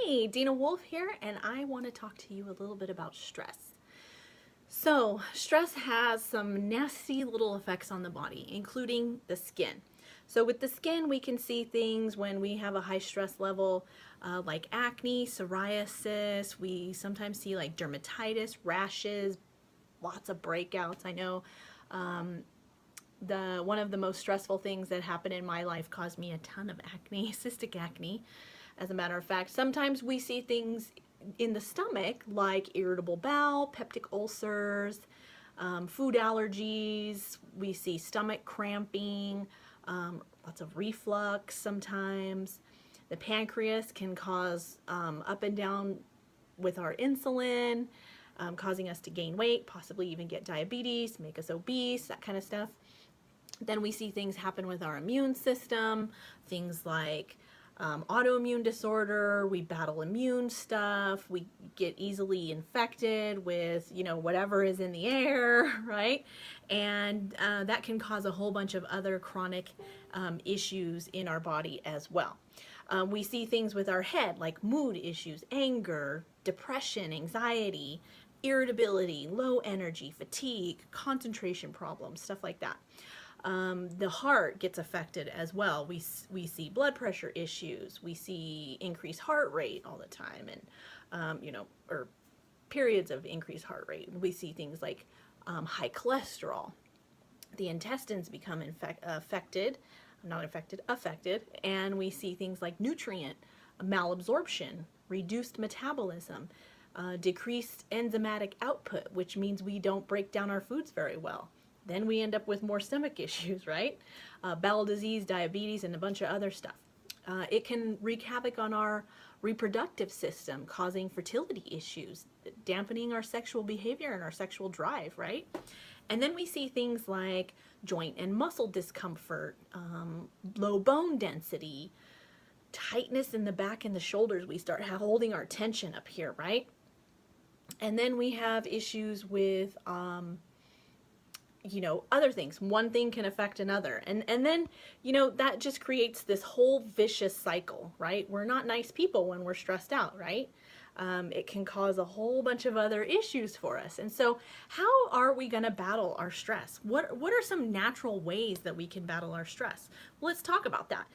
Hi, Dina Wolf here, and I want to talk to you a little bit about stress. So, stress has some nasty little effects on the body, including the skin. So, with the skin, we can see things when we have a high stress level, like acne, psoriasis. We sometimes see like dermatitis, rashes, lots of breakouts. I know the one of the most stressful things that happened in my life caused me a ton of acne, cystic acne. As a matter of fact, sometimes we see things in the stomach like irritable bowel, peptic ulcers, food allergies. We see stomach cramping, lots of reflux sometimes. The pancreas can cause up and down with our insulin, causing us to gain weight, possibly even get diabetes, make us obese, that kind of stuff. Then we see things happen with our immune system, things like autoimmune disorder. We battle immune stuff. We get easily infected with, whatever is in the air, right? And that can cause a whole bunch of other chronic issues in our body as well. We see things with our head like mood issues, anger, depression, anxiety, irritability, low energy, fatigue, concentration problems, stuff like that. The heart gets affected as well. We see blood pressure issues. We see increased heart rate all the time, and or periods of increased heart rate. We see things like high cholesterol. The intestines become affected, and we see things like nutrient malabsorption, reduced metabolism, decreased enzymatic output, which means we don't break down our foods very well. Then we end up with more stomach issues, right? Bowel disease, diabetes, and a bunch of other stuff. It can wreak havoc on our reproductive system, causing fertility issues, dampening our sexual behavior and our sexual drive, right? And then we see things like joint and muscle discomfort, low bone density, tightness in the back and the shoulders. We start holding our tension up here, right? And then we have issues with other things. One thing can affect another. And then, that just creates this whole vicious cycle, right? We're not nice people when we're stressed out, right? It can cause a whole bunch of other issues for us. And so how are we going to battle our stress? What are some natural ways that we can battle our stress? Well, let's talk about that.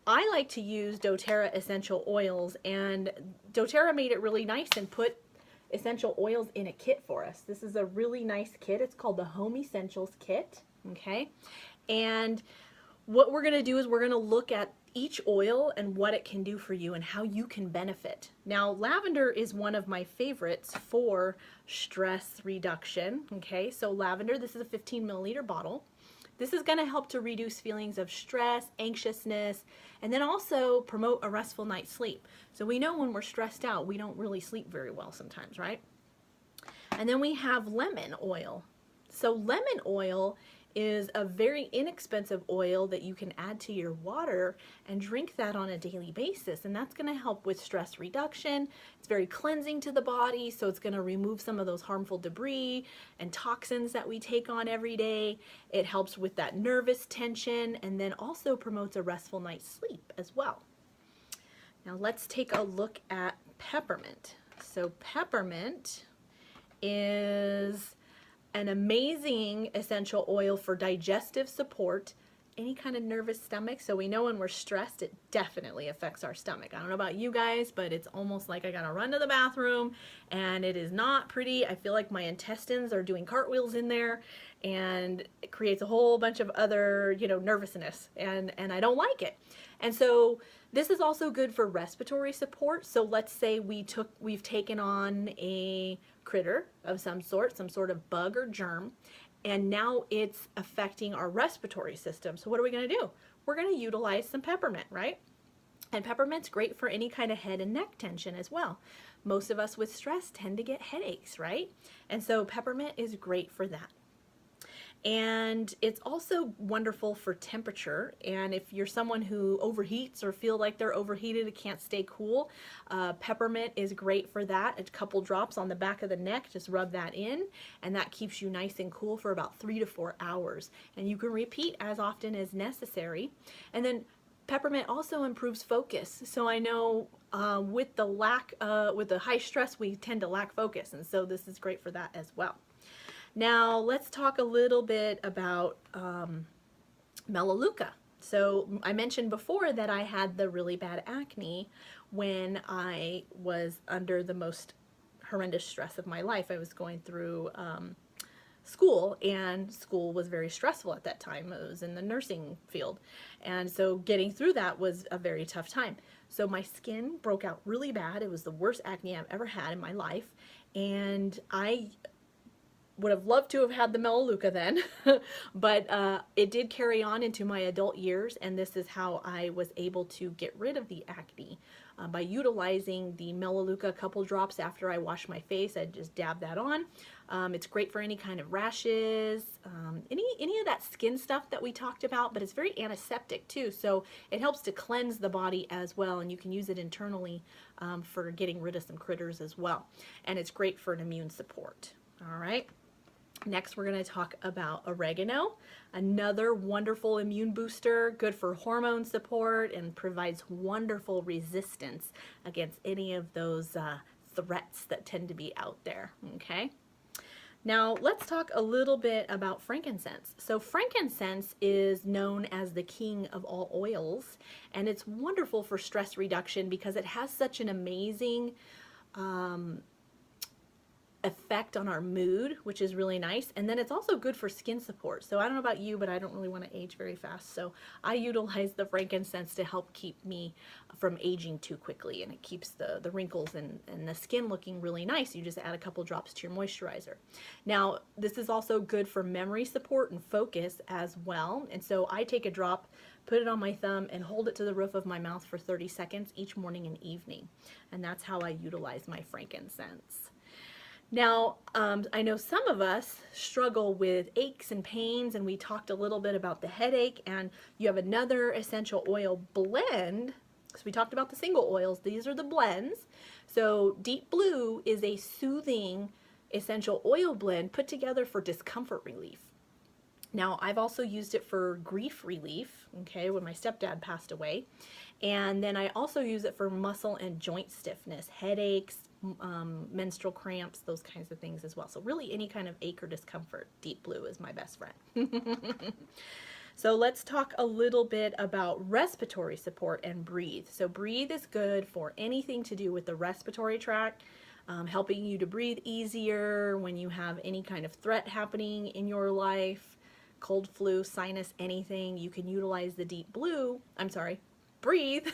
I like to use doTERRA essential oils, and doTERRA made it really nice and put essential oils in a kit for us. This is a really nice kit. It's called the Home Essentials Kit, okay? And what we're gonna do is we're gonna look at each oil and what it can do for you and how you can benefit. Now, lavender is one of my favorites for stress reduction, okay? So lavender, this is a 15 milliliter bottle. This is going to help to reduce feelings of stress, anxiousness, and then also promote a restful night's sleep. So we know when we're stressed out, we don't really sleep very well sometimes, right? And then we have lemon oil. So lemon oil is a very inexpensive oil that you can add to your water and drink that on a daily basis, and that's going to help with stress reduction. It's very cleansing to the body, so it's going to remove some of those harmful debris and toxins that we take on every day. It helps with that nervous tension and then also promotes a restful night's sleep as well. Now let's take a look at peppermint. So peppermint is an amazing essential oil for digestive support, any kind of nervous stomach. So we know when we're stressed, it definitely affects our stomach. I don't know about you guys, but it's almost like I gotta run to the bathroom, and it is not pretty. I feel like my intestines are doing cartwheels in there, and it creates a whole bunch of other, nervousness, and I don't like it. And so this is also good for respiratory support. So let's say we've taken on a critter of some sort of bug or germ, and now it's affecting our respiratory system. So what are we going to do? We're going to utilize some peppermint, right? And peppermint's great for any kind of head and neck tension as well. Most of us with stress tend to get headaches, right? And so peppermint is great for that. And it's also wonderful for temperature. And if you're someone who overheats or feel like they're overheated and can't stay cool, peppermint is great for that. A couple drops on the back of the neck, just rub that in, and that keeps you nice and cool for about 3 to 4 hours. And you can repeat as often as necessary. And then Peppermint also improves focus. So I know with the high stress, we tend to lack focus. And so this is great for that as well. Now let's talk a little bit about Melaleuca. So I mentioned before that I had the really bad acne when I was under the most horrendous stress of my life. I was going through school, and school was very stressful at that time. It was in the nursing field, and so getting through that was a very tough time. So my skin broke out really bad. It was the worst acne I've ever had in my life, and I would have loved to have had the Melaleuca then, but it did carry on into my adult years, and this is how I was able to get rid of the acne. By utilizing the Melaleuca a couple drops after I wash my face. I just dab that on. It's great for any kind of rashes, any of that skin stuff that we talked about, but it's very antiseptic too, so it helps to cleanse the body as well, and you can use it internally for getting rid of some critters as well. And it's great for an immune support. All right. Next, we're going to talk about oregano, another wonderful immune booster, good for hormone support, and provides wonderful resistance against any of those threats that tend to be out there. Okay. Now, let's talk a little bit about frankincense. So frankincense is known as the king of all oils, and it's wonderful for stress reduction because it has such an amazing effect on our mood, which is really nice. And then it's also good for skin support. So I don't know about you, but I don't really want to age very fast. So I utilize the frankincense to help keep me from aging too quickly. And it keeps the wrinkles and the skin looking really nice. You just add a couple drops to your moisturizer. Now, this is also good for memory support and focus as well. And so I take a drop, put it on my thumb, and hold it to the roof of my mouth for 30 seconds each morning and evening. And that's how I utilize my frankincense. Now, I know some of us struggle with aches and pains, and we talked a little bit about the headache, and you have another essential oil blend. So we talked about the single oils. These are the blends. So Deep Blue is a soothing essential oil blend put together for discomfort relief. Now, I've also used it for grief relief, okay, when my stepdad passed away. And then I also use it for muscle and joint stiffness, headaches, menstrual cramps, those kinds of things as well. So really any kind of ache or discomfort, Deep Blue is my best friend. So let's talk a little bit about respiratory support and Breathe. So Breathe is good for anything to do with the respiratory tract, helping you to breathe easier when you have any kind of threat happening in your life, cold, flu, sinus, anything. You can utilize the Deep Blue, Breathe,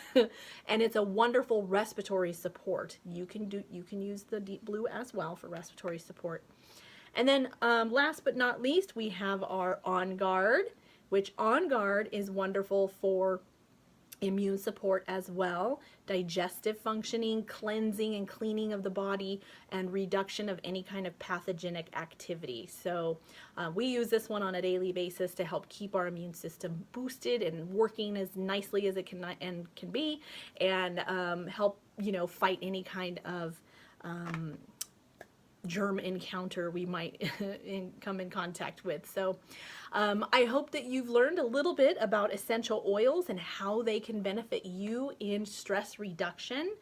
and it's a wonderful respiratory support. You can use the Deep Blue as well for respiratory support. And then last but not least, we have our On Guard, which On Guard is wonderful for immune support as well, digestive functioning, cleansing and cleaning of the body, and reduction of any kind of pathogenic activity. So we use this one on a daily basis to help keep our immune system boosted and working as nicely as it can be, and help fight any kind of germ encounter we might come in contact with. So I hope that you've learned a little bit about essential oils and how they can benefit you in stress reduction.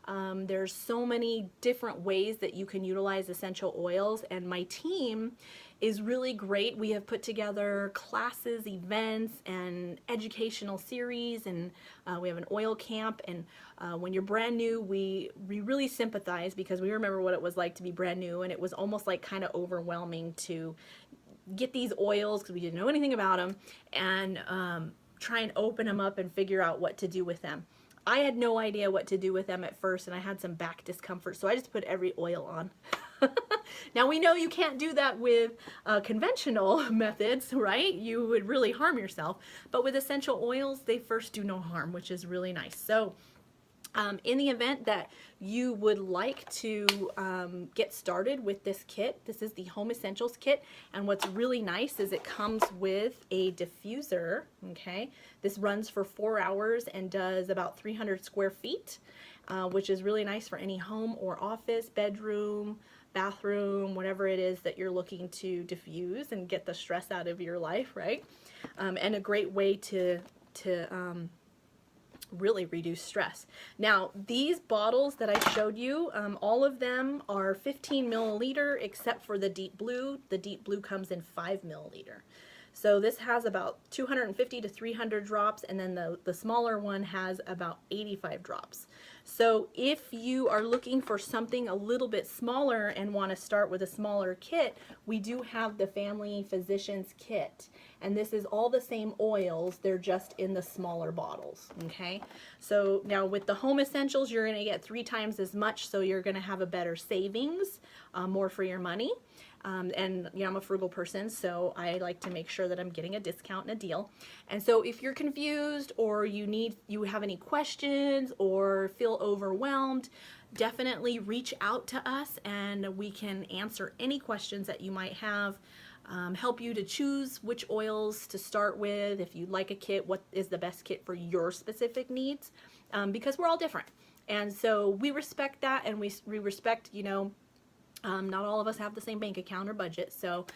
There's so many different ways that you can utilize essential oils, and my team is really great. We have put together classes, events, and educational series, and we have an oil camp. And when you're brand new, we really sympathize because we remember what it was like to be brand new, and it was almost like kind of overwhelming to get these oils because we didn't know anything about them, and try and open them up and figure out what to do with them. I had no idea what to do with them at first, and I had some back discomfort, so I just put every oil on. Now we know you can't do that with conventional methods, right? You would really harm yourself. But with essential oils, they first do no harm, which is really nice. So in the event that you would like to get started with this kit, this is the Home Essentials kit, and what's really nice is it comes with a diffuser, okay? This runs for 4 hours and does about 300 square feet, which is really nice for any home or office, bedroom, bathroom, whatever it is that you're looking to diffuse and get the stress out of your life, right? And a great way to really reduce stress. Now, these bottles that I showed you, all of them are 15 milliliter except for the deep blue. The deep blue comes in 5 milliliter. So this has about 250 to 300 drops, and then the smaller one has about 85 drops. So if you are looking for something a little bit smaller and want to start with a smaller kit, we do have the Family Physicians kit. And this is all the same oils, they're just in the smaller bottles, okay? So now with the Home Essentials, you're gonna get 3 times as much, so you're gonna have a better savings, more for your money. And you know, I'm a frugal person, so I like to make sure that I'm getting a discount and a deal. And so if you're confused or you have any questions or feel overwhelmed, definitely reach out to us and we can answer any questions that you might have. Help you to choose which oils to start with. If you'd like a kit, what is the best kit for your specific needs? Because we're all different. And so we respect that, and we respect, you know, not all of us have the same bank account or budget, so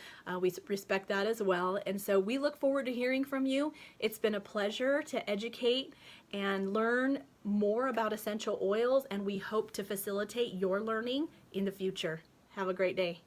we respect that as well. And so we look forward to hearing from you. It's been a pleasure to educate and learn more about essential oils, and we hope to facilitate your learning in the future. Have a great day.